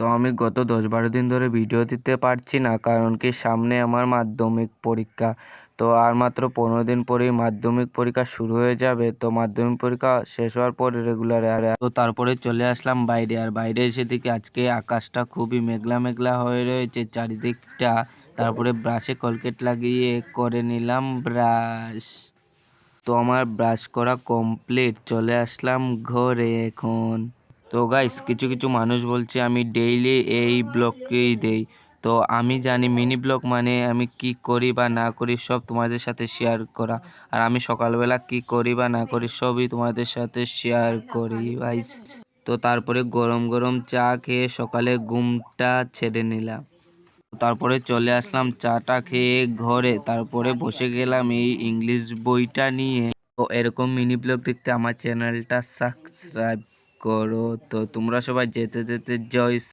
তো আমি গত 10-12 দিন ধরে ভিডিও দিতে পারছি না, কারণ কি সামনে আমার মাধ্যমিক পরীক্ষা। তো আর মাত্র 15 দিন পরেই মাধ্যমিক পরীক্ষা শুরু হয়ে যাবে। তো মাধ্যমিক পরীক্ষা শেষ হওয়ার পরে রেগুলার তো তারপরে চলে আসলাম বাইরে। আর বাইরে এসে দেখি আজকে আকাশটা খুবই মেঘলা মেঘলা হয়ে রয়েছে চারিদিকটা। তারপরে ব্রাশে কলগেট লাগিয়ে করে নিলাম ব্রাশ। তো আমার ব্রাশ করা কমপ্লিট, চলে আসলাম ঘরে এখন। তো গাইস, কিছু কিছু মানুষ বলছে আমি ডেইলি এই ব্লগকেই দেই। তো আমি জানি মিনি ব্লগ মানে আমি কি করি বা না করি সব তোমাদের সাথে শেয়ার করা। আর আমি সকালবেলা কি করি বা না করি সবই তোমাদের সাথে শেয়ার করি গাইস। তো তারপরে গরম গরম চা খেয়ে সকালে ঘুমটা ছেড়ে নিলাম। তারপরে চলে আসলাম চাটা খেয়ে ঘরে। তারপরে বসে গেলাম এই ইংলিশ বইটা নিয়ে। তো এরকম মিনি ব্লগ দেখতে আমার চ্যানেলটা সাবস্ক্রাইব করো। তো তোমরা সবাই যেতে যেতে জয়